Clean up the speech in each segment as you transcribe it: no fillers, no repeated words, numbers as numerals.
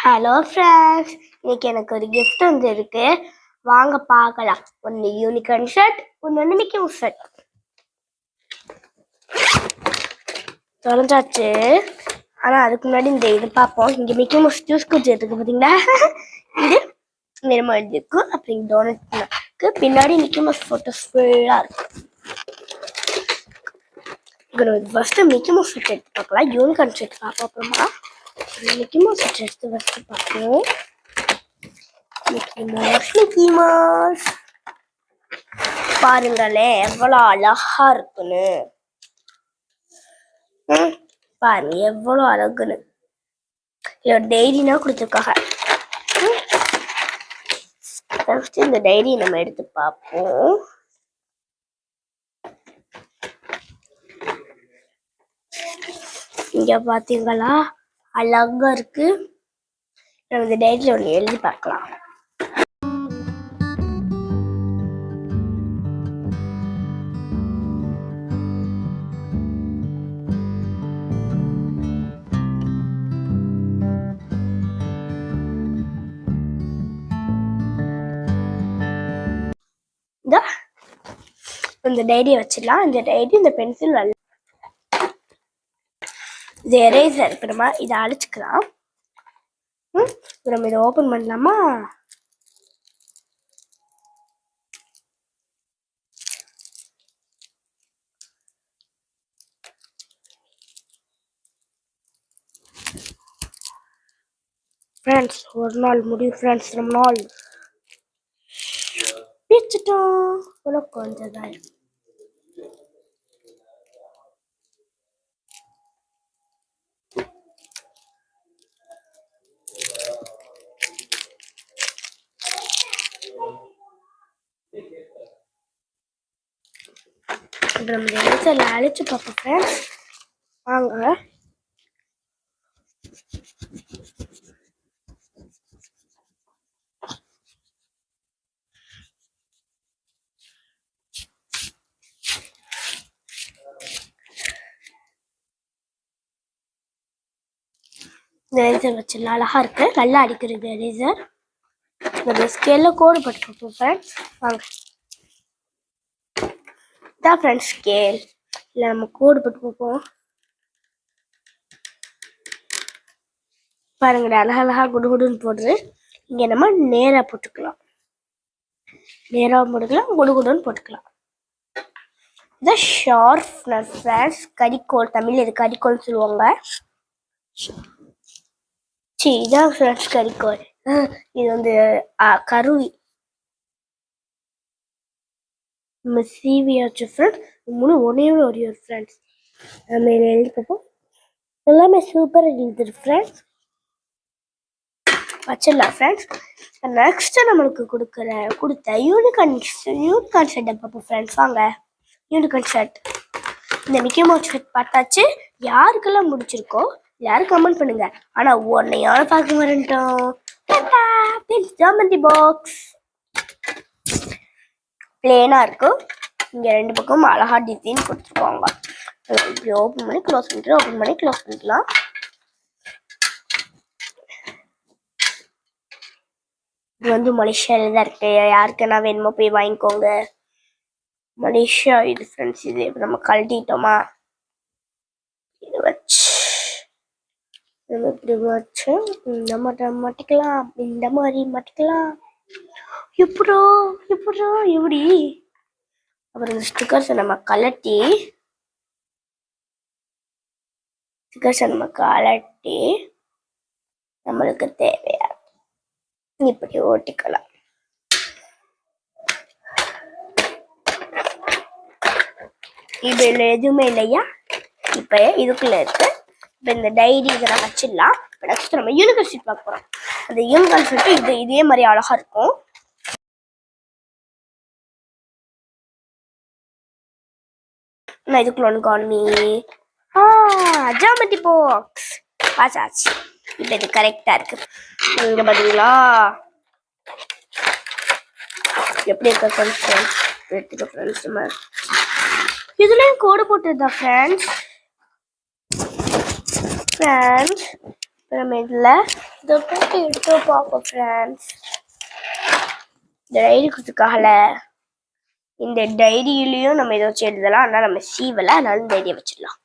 Hello friends, இன்னைக்கு எனக்கு ஒரு கிஃப்ட் இருக்கு. வாங்க பார்க்கலாம். ஒன்று யூனிகார்ன் ஷர்ட், ஒன்று மிக்கி மவுஸ் ஷர்ட். தொலைஞ்சாச்சு. ஆனால் அதுக்கு முன்னாடி இந்த இது பார்ப்போம். இங்கே மிக்கி மவுஸ் ஜூஸ் குடிச்சு இருக்கு பார்த்தீங்களா? இது நிறமா எழுதிருக்கு. அப்படி டோனட் பின்னாடி மிக்கி மவுஸ் ஃபோட்டோஸ் ஃபுல்லாக இருக்கு. ஃபர்ஸ்ட் மிக்கி மவுஸ் ஷர்ட் எடுத்து பார்க்கலாம். யூனிகார்ன் ஷர்ட் பார்ப்போம். அப்புறமா மிக்கி மவுஸ் ஷர்ட் எடுத்து ஃபர்ஸ்ட் பார்ப்போம். மிக்கி மவுஸ் பாருங்களேன் எவ்வளோ அழகா இருக்குன்னு. பாருங்க எவ்வளோ அழகுன்னு. இதோட டைரினா கொடுத்துருக்காங்க. இந்த டைரி நம்ம எடுத்து பார்ப்போம். இங்க பாத்தீங்களா அழகா இருக்கு. நம்ம இந்த டைரியில ஒன்று எழுதி பார்க்கலாம். இந்த டைரியை வச்சிடலாம். இந்த டைரி இந்த பென்சில் இது எரேசர் இருக்கு. நம்ம இதை அழிச்சுக்கலாம். நம்ம இதை ஓபன் பண்ணலாமா? ஃப்ரெண்ட்ஸ் ஒரு நாள் முடியும். ஃப்ரெண்ட்ஸ் ரொம்ப நாள் பிடிச்சிட்டோம். கொஞ்சம் தான் அழிச்சு பார்ப்போம் ஃப்ரெண்ட்ஸ். வாங்க எரேசர் வச்சிடலாம். அழகா இருக்கு. நல்லா அடிக்கிறது எரேசர். நம்ம ஸ்கேல்ல கோடு போட்டுருப்போம் ஃப்ரெண்ட்ஸ். வாங்க இதான் ஃப்ரெண்ட்ஸ் ஸ்கேல். இல்லை நம்ம கோடு போட்டு பார்ப்போம். பாருங்கடா அழகழகா குடுகுடுன்னு போடுது. இங்கே நம்ம நேராக போட்டுக்கலாம். நேராக போட்டுக்கலாம், குடுகுடுன்னு போட்டுக்கலாம். இதான் ஷார்ப்னர் ஃப்ரெண்ட்ஸ். கரிக்கோல், தமிழ் இது கரிக்கோல்னு சொல்லுவாங்க. இதான் ஃப்ரெண்ட்ஸ் கரிக்கோல். இது வந்து கருவி. நம்ம சிவியாச்சு ஃப்ரெண்ட்ஸ். ஒரே ஒரு ஃப்ரெண்ட்ஸ் நம்ம எழுதி பார்ப்போம். எல்லாமே சூப்பராக எழுதுது ஃப்ரெண்ட்ஸ். வச்சிடலாம் ஃப்ரெண்ட்ஸ். நெக்ஸ்ட் நம்மளுக்கு கொடுத்த யூனிகார்ன் ஷர்ட்டை பார்ப்போம் ஃப்ரெண்ட்ஸ். வாங்க யூனிகார்ன் ஷர்ட். இந்த மிக்கி மவுஸ் ஷர்ட் பார்த்தாச்சு. யாருக்கெல்லாம் முடிச்சிருக்கோ யாரும் கமெண்ட் பண்ணுங்க. ஆனா உன்னையால பார்க்க மாட்டோம். ஜாமெண்ட்ரி பாக்ஸ் பிளேனா இருக்கும். இங்க ரெண்டு பக்கம் அழகா டிசைன் கொடுத்துருக்காங்க. இப்படி ஓப்பன் பண்ணி க்ளோஸ் பண்ணிட்டு ஓப்பன் பண்ணி க்ளோஸ் பண்ணிக்கலாம். இது வந்து மலேசியால தான் இருக்கு. யாருக்குன்னா வேணுமோ போய் வாங்கிக்கோங்க. மலேசியா இது ஃப்ரெண்ட்ஸ். இது நம்ம கழட்டிட்டோமா? இது வச்சு நம்ம இப்படி வச்சு இந்த மாதிரி மாட்டிக்கலாம். இந்த மாதிரி மாட்டிக்கலாம். எப்படா எப்படி? அப்புறம் இந்த ஸ்டிக்கர்ஸை நம்ம கழட்டி நம்மளுக்கு தேவையா இப்படி ஓட்டிக்கலாம். இதுல எதுவுமே இல்லையா? இப்ப இதுக்குள்ள இருக்கு. இப்ப இந்த டைரி இதெல்லாம் வச்சிடலாம். நெக்ஸ்ட் நம்ம யூனிகார்ன் ஷர்ட் பார்க்க போறோம். அந்த யூனிகார்ன் ஷர்ட் இதே மாதிரி அழகா இருக்கும். நான் இதுக்குள்ள ஒன்று காணி ஜாமெண்ட்ரி பாக்ஸ் பாச்சாச்சு. இப்ப இது கரெக்டா இருக்கு. இங்க பாத்தீங்களா எப்படி இருக்க ஃப்ரெண்ட்ஸ்? நம்ம இதுலயும் கோடு போட்டுருந்தா ஃப்ரெண்ட்ஸ். நம்ம இதில் இதை போட்டு எடுத்து பார்ப்போம் ஃப்ரெண்ட்ஸ். இந்த டைரி கொடுத்துருக்காகல, இந்த டைரியிலையும் நம்ம இதை வச்சு எழுதலாம். ஆனால் நம்ம சீவலை, அதனால டைரியை வச்சிடலாம்.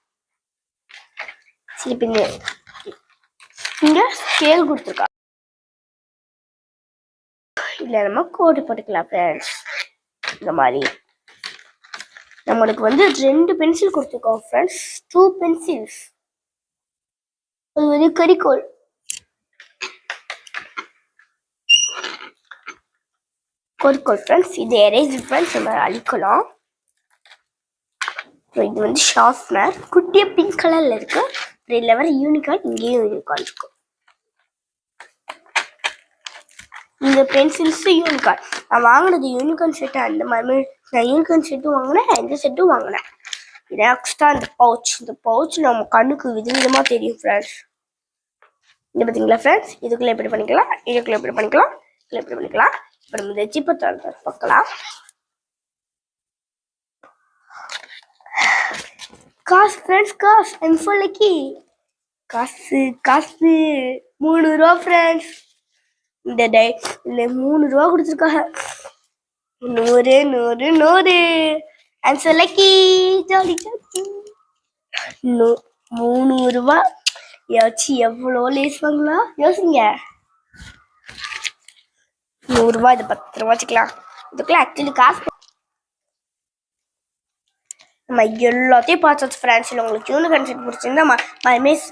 சரி, பின்ன இங்கே ஸ்கேல் கொடுத்துருக்கா, இல்லை நம்ம கோடு போட்டுக்கலாம் ஃப்ரெண்ட்ஸ். இந்த மாதிரி நம்மளுக்கு வந்து 2 பென்சில் கொடுத்துருக்கோம் ஃப்ரெண்ட்ஸ். 2 பென்சில்ஸ். அது வந்து கரிக்கோல். கோரிக்கோல் ஃப்ரெண்ட்ஸ். இது எரேசர் ஃப்ரெண்ட்ஸ், நம்ம அழிக்கலாம். இது வந்து ஷார்ப்னர், குட்டிய பிங்க் கலர்ல இருக்கு. இதில் வர யூனிகார்ன், இங்கேயும் யூனிகார்ன் இருக்கு. இந்த பென்சில்ஸ் யூனிகார்ன். நான் வாங்கினது யூனிகார்ன் செட்டு. அந்த மாதிரி நான் யூனிகார்ன் செட்டும் வாங்கினேன், இந்த செட்டும் வாங்கினேன். இது எக்ஸ்ட்ரா இந்த பவுச். இந்த பவுச் நம்ம கண்ணுக்கு விதவிதமாக தெரியும் ஃப்ரெண்ட்ஸ். இது பார்த்தீங்களா ஃப்ரெண்ட்ஸ்? இதுக்குள்ளே எப்படி பண்ணிக்கலாம், இதுக்குள்ளே எப்படி பண்ணிக்கலாம், இதுக்குள்ளே எப்படி பண்ணிக்கலாம். இப்போ நம்ம இந்த ஜிப்பை பார்க்கலாம். காசு ஃப்ரெண்ட்ஸ், காசு. I'm so lucky. காசு காசு 3 ரூபா ஃப்ரெண்ட்ஸ். இந்த இல்லை 3 ரூபா கொடுத்துருக்காங்க. 100 100 100. I'm so lucky. Jolly jolly. 300 ரூபா. யாச்சும் எவ்வளோ லேஸ் வாங்கலாம் யோசிங்க. 100 ரூபா. இது 10 ரூபா வச்சுக்கலாம். இதுக்குள்ள ஆக்சுவலி காசு. நம்ம எல்லாத்தையும் பார்த்தாச்சு ஃப்ரெண்ட்ஸ். இல்லை உங்களுக்கு யூனிகார்ன் செட் பிடிச்சிருந்தா மிஸ்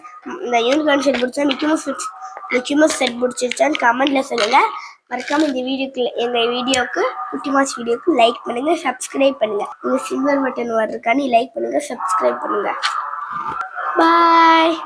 இந்த யூனிகார்ன் செட் பிடிச்சா மிக்கி மவுஸ் செட் பிடிச்சிருச்சான்னு கமெண்ட்ல சொல்லுங்க. மறக்காம இந்த வீடியோக்கு குட்டி மாஸ் வீடியோக்கு லைக் பண்ணுங்க, சப்ஸ்கிரைப் பண்ணுங்க. இந்த சில்வர் பட்டன் வர்றதுக்காண்டி லைக் பண்ணுங்க, சப்ஸ்கிரைப் பண்ணுங்க. பாய்.